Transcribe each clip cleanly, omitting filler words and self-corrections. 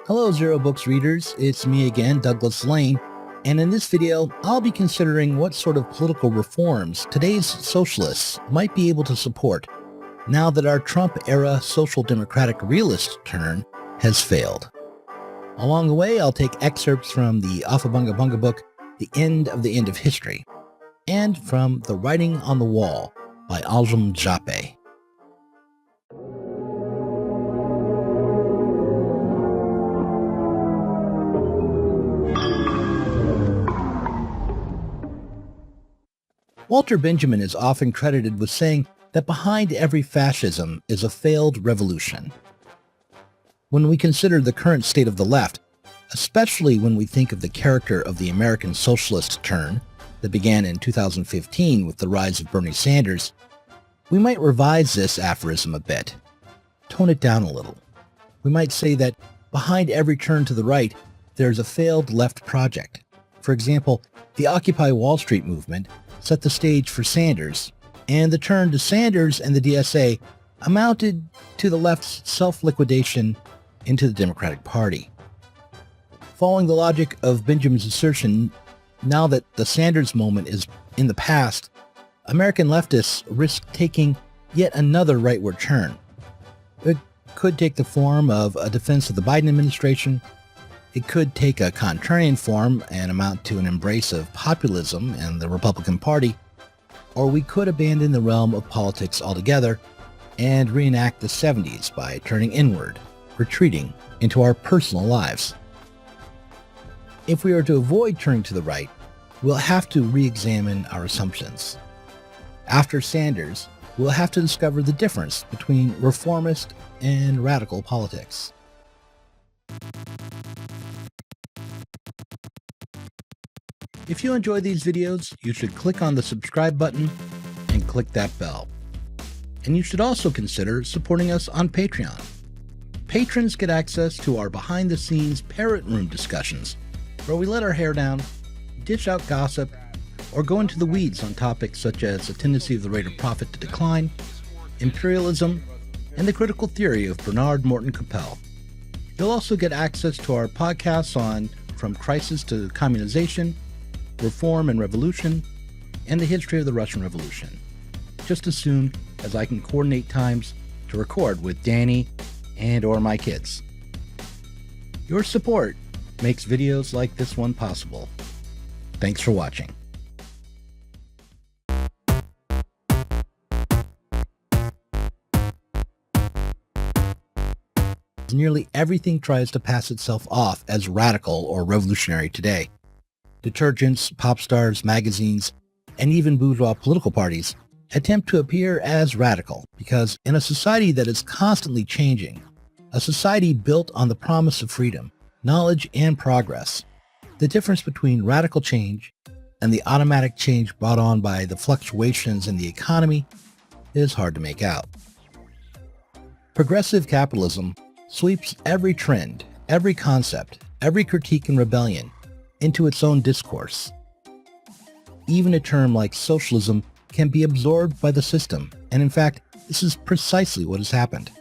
Hello Zero Books readers, it's me again, Douglas Lane, and in this video I'll be considering what sort of political reforms today's socialists might be able to support now that our Trump-era social democratic realist turn has failed. Along the way I'll take excerpts from the Aufhebunga Bunga book, The End of History, and from The Writing on the Wall by Anselm Jappe. Walter Benjamin is often credited with saying that behind every fascism is a failed revolution. When we consider the current state of the left, especially when we think of the character of the American socialist turn that began in 2015 with the rise of Bernie Sanders, we might revise this aphorism a bit, tone it down a little. We might say that behind every turn to the right, there's a failed left project. For example, the Occupy Wall Street movement set the stage for Sanders, and the turn to Sanders and the DSA amounted to the left's self-liquidation into the Democratic Party. Following the logic of Benjamin's assertion, now that the Sanders moment is in the past, American leftists risk taking yet another rightward turn. It could take the form of a defense of the Biden administration. It could take a contrarian form and amount to an embrace of populism and the Republican Party, or we could abandon the realm of politics altogether and reenact the 70s by turning inward, retreating into our personal lives. If we are to avoid turning to the right, we'll have to re-examine our assumptions. After Sanders, we'll have to discover the difference between reformist and radical politics. If you enjoy these videos, you should click on the subscribe button and click that bell. And you should also consider supporting us on Patreon. Patrons get access to our behind-the-scenes parrot room discussions, where we let our hair down, dish out gossip, or go into the weeds on topics such as the tendency of the rate of profit to decline, imperialism, and the critical theory of Bernard Morton Capel. You'll also get access to our podcasts on From Crisis to Communization, Reform and Revolution, and the history of the Russian Revolution, just as soon as I can coordinate times to record with Danny and or my kids. Your support makes videos like this one possible. Thanks for watching. Nearly everything tries to pass itself off as radical or revolutionary today. Detergents, pop stars, magazines, and even bourgeois political parties attempt to appear as radical because in a society that is constantly changing, a society built on the promise of freedom, knowledge, and progress, the difference between radical change and the automatic change brought on by the fluctuations in the economy is hard to make out. Progressive capitalism sweeps every trend, every concept, every critique and rebellion into its own discourse. Even a term like socialism can be absorbed by the system, and in fact, this is precisely what has happened.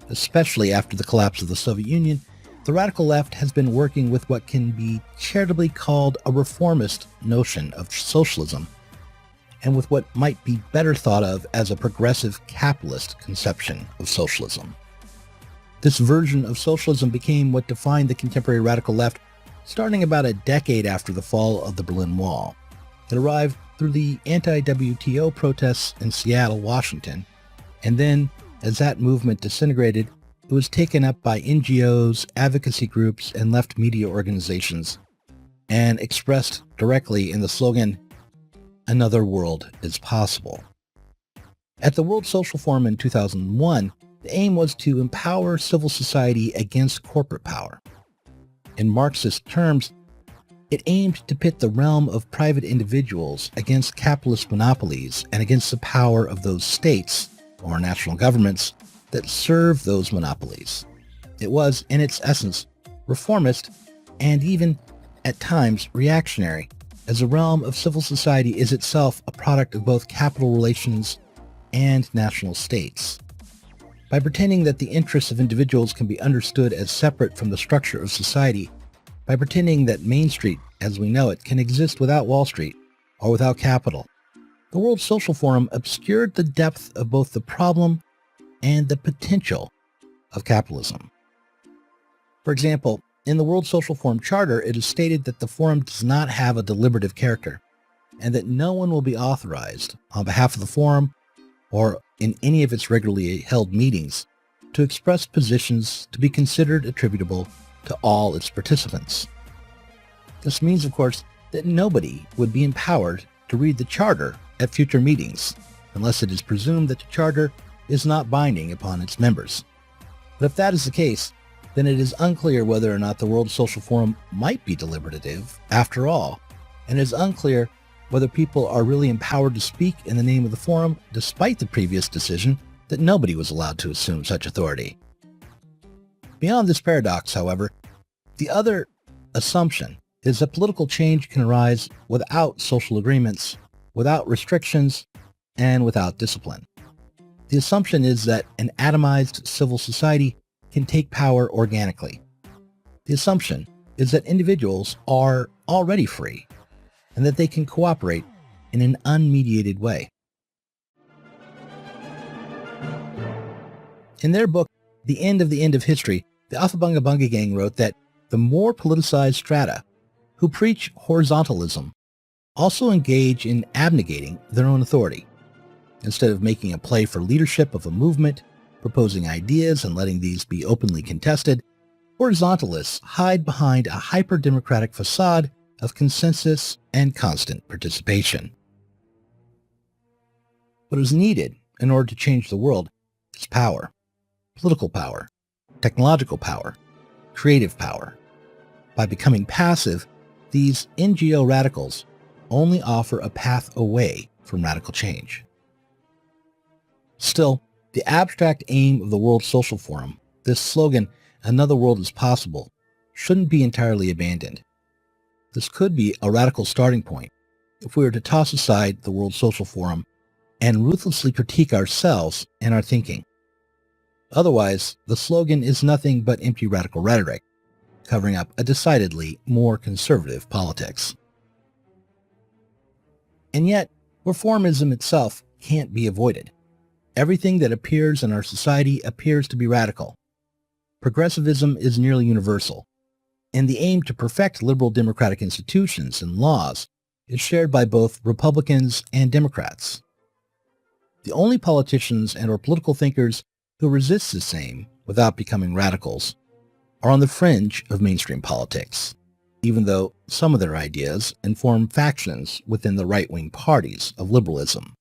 Especially after the collapse of the Soviet Union, the radical left has been working with what can be charitably called a reformist notion of socialism, and with what might be better thought of as a progressive capitalist conception of socialism. This version of socialism became what defined the contemporary radical left starting about a decade after the fall of the Berlin Wall. It arrived through the anti-WTO protests in Seattle, Washington, and then, as that movement disintegrated, it was taken up by NGOs, advocacy groups, and left media organizations, and expressed directly in the slogan, "Another world is possible." At the World Social Forum in 2001, the aim was to empower civil society against corporate power. In Marxist terms, it aimed to pit the realm of private individuals against capitalist monopolies and against the power of those states, or national governments, that serve those monopolies. It was, in its essence, reformist and even, at times, reactionary, as the realm of civil society is itself a product of both capital relations and national states. By pretending that the interests of individuals can be understood as separate from the structure of society, by pretending that Main Street, as we know it, can exist without Wall Street or without capital, the World Social Forum obscured the depth of both the problem and the potential of capitalism. For example, in the World Social Forum Charter, it is stated that the forum does not have a deliberative character, and that no one will be authorized on behalf of the forum or in any of its regularly held meetings to express positions to be considered attributable to all its participants. This means, of course, that nobody would be empowered to read the Charter at future meetings, unless it is presumed that the Charter is not binding upon its members. But if that is the case, then it is unclear whether or not the World Social Forum might be deliberative after all, and it is unclear whether people are really empowered to speak in the name of the forum despite the previous decision that nobody was allowed to assume such authority. Beyond this paradox, however, the other assumption is that political change can arise without social agreements, without restrictions, and without discipline. The assumption is that an atomized civil society can take power organically. The assumption is that individuals are already free and that they can cooperate in an unmediated way. In their book, The End of History, the Aufhebunga Bunga gang wrote that the more politicized strata who preach horizontalism also engage in abnegating their own authority. Instead of making a play for leadership of a movement, proposing ideas and letting these be openly contested, horizontalists hide behind a hyper-democratic facade of consensus and constant participation. What is needed in order to change the world is power, political power, technological power, creative power. By becoming passive, these NGO radicals only offer a path away from radical change. Still, the abstract aim of the World Social Forum, this slogan, "Another world is possible," shouldn't be entirely abandoned. This could be a radical starting point if we were to toss aside the World Social Forum and ruthlessly critique ourselves and our thinking. Otherwise, the slogan is nothing but empty radical rhetoric, covering up a decidedly more conservative politics. And yet, reformism itself can't be avoided. Everything that appears in our society appears to be radical. Progressivism is nearly universal, and the aim to perfect liberal democratic institutions and laws is shared by both Republicans and Democrats. The only politicians and or political thinkers who resist this aim without becoming radicals are on the fringe of mainstream politics, even though some of their ideas inform factions within the right-wing parties of liberalism.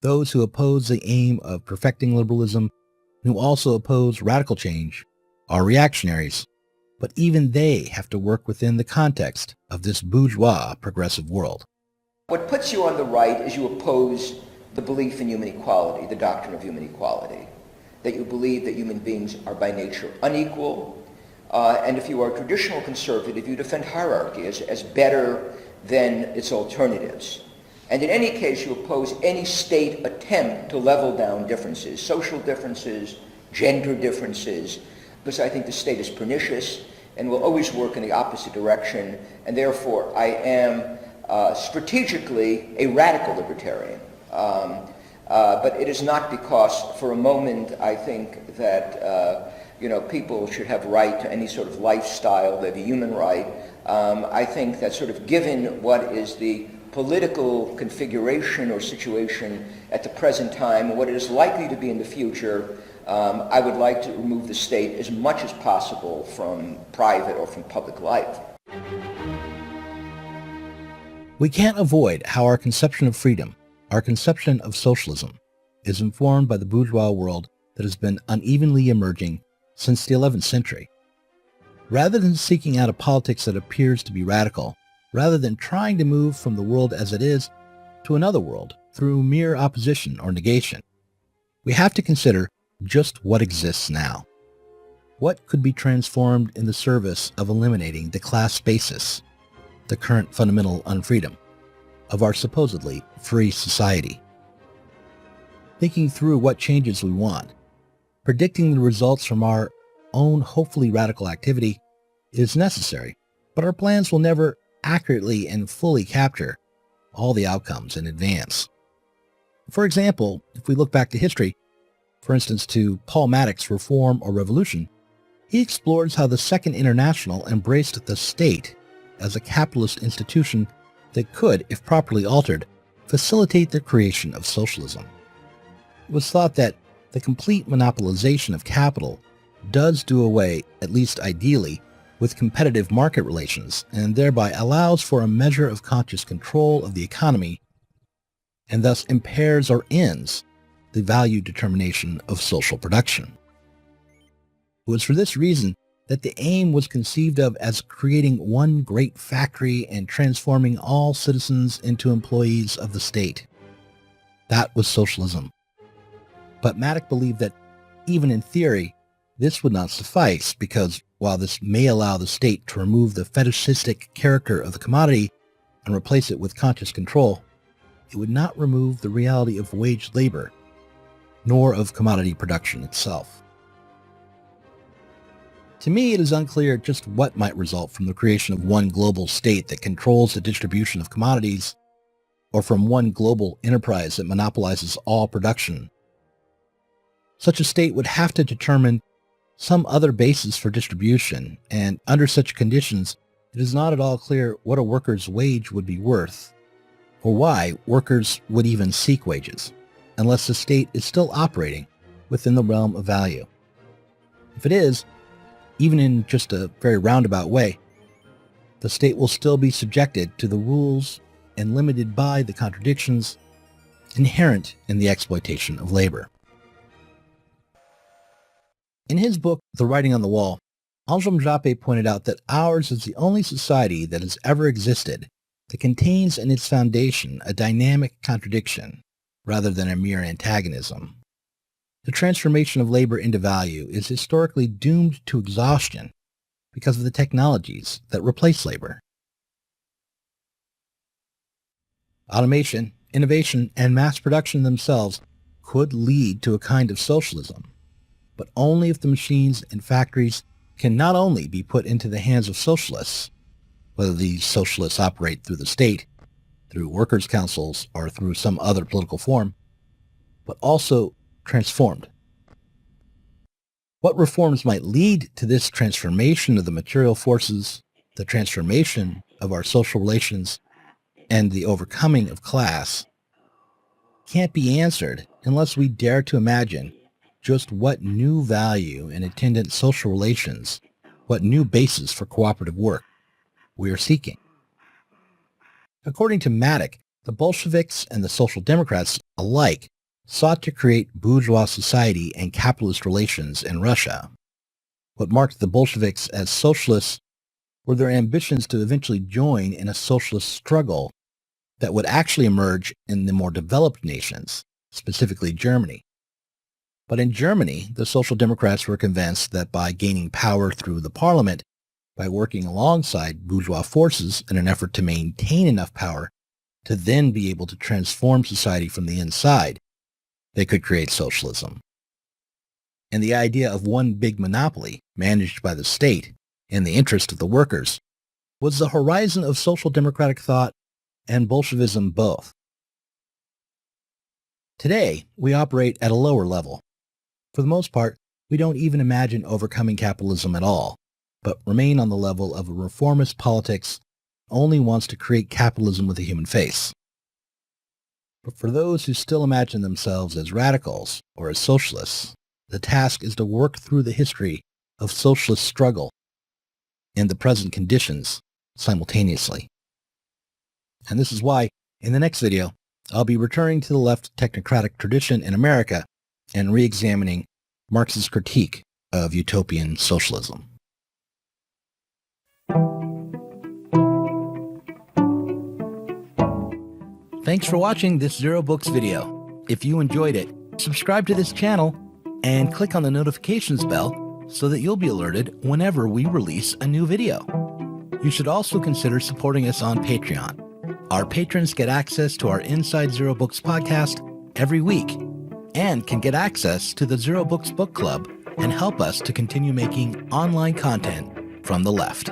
Those who oppose the aim of perfecting liberalism, who also oppose radical change, are reactionaries, but even they have to work within the context of this bourgeois progressive world. What puts you on the right is you oppose the belief in human equality, the doctrine of human equality, that you believe that human beings are by nature unequal, and if you are a traditional conservative, you defend hierarchy as better than its alternatives. And in any case, you oppose any state attempt to level down differences, social differences, gender differences, because I think the state is pernicious and will always work in the opposite direction, and therefore I am strategically a radical libertarian. But it is not because for a moment I think that people should have right to any sort of lifestyle, they have a human right. I think that sort of given what is the political configuration or situation at the present time and what it is likely to be in the future, I would like to remove the state as much as possible from private or from public life. We can't avoid how our conception of freedom, our conception of socialism, is informed by the bourgeois world that has been unevenly emerging since the 11th century. Rather than seeking out a politics that appears to be radical, rather than trying to move from the world as it is to another world through mere opposition or negation, we have to consider just what exists now. What could be transformed in the service of eliminating the class basis, the current fundamental unfreedom, of our supposedly free society? Thinking through what changes we want, Predicting the results from our own hopefully radical activity is necessary, but our plans will never accurately and fully capture all the outcomes in advance. For example, if we look back to history, for instance to Paul Maddox's Reform or Revolution, he explores how the Second International embraced the state as a capitalist institution that could, if properly altered, facilitate the creation of socialism. It was thought that the complete monopolization of capital does do away, at least ideally, with competitive market relations and thereby allows for a measure of conscious control of the economy and thus impairs or ends the value determination of social production. It was for this reason that the aim was conceived of as creating one great factory and transforming all citizens into employees of the state. That was socialism. But Maddox believed that, even in theory, this would not suffice because while this may allow the state to remove the fetishistic character of the commodity and replace it with conscious control, it would not remove the reality of wage labor, nor of commodity production itself. To me, it is unclear just what might result from the creation of one global state that controls the distribution of commodities, or from one global enterprise that monopolizes all production. Such a state would have to determine some other basis for distribution, and under such conditions, it is not at all clear what a worker's wage would be worth, or why workers would even seek wages, unless the state is still operating within the realm of value. If it is, even in just a very roundabout way, the state will still be subjected to the rules and limited by the contradictions inherent in the exploitation of labor. In his book, The Writing on the Wall, Anselm Jappe pointed out that ours is the only society that has ever existed that contains in its foundation a dynamic contradiction rather than a mere antagonism. The transformation of labor into value is historically doomed to exhaustion because of the technologies that replace labor. Automation, innovation, and mass production themselves could lead to a kind of socialism, but only if the machines and factories can not only be put into the hands of socialists, whether these socialists operate through the state, through workers' councils, or through some other political form, but also transformed. What reforms might lead to this transformation of the material forces, the transformation of our social relations, and the overcoming of class can't be answered unless we dare to imagine just what new value and attendant social relations, what new basis for cooperative work we are seeking. According to Maddox, the Bolsheviks and the Social Democrats alike sought to create bourgeois society and capitalist relations in Russia. What marked the Bolsheviks as socialists were their ambitions to eventually join in a socialist struggle that would actually emerge in the more developed nations, specifically Germany. But in Germany, the Social Democrats were convinced that by gaining power through the parliament, by working alongside bourgeois forces in an effort to maintain enough power to then be able to transform society from the inside, they could create socialism. And the idea of one big monopoly managed by the state in the interest of the workers was the horizon of social democratic thought and Bolshevism both. Today, we operate at a lower level. For the most part, we don't even imagine overcoming capitalism at all, but remain on the level of a reformist politics that only wants to create capitalism with a human face. But for those who still imagine themselves as radicals or as socialists, the task is to work through the history of socialist struggle and the present conditions simultaneously. And this is why, in the next video, I'll be returning to the left technocratic tradition in America and re-examining Marx's critique of utopian socialism. Thanks for watching this Zero Books video. If you enjoyed it, subscribe to this channel and click on the notifications bell so that you'll be alerted whenever we release a new video. You should also consider supporting us on Patreon. Our patrons get access to our Inside Zero Books podcast every week, and can get access to the Zero Books Book Club and help us to continue making online content from the left.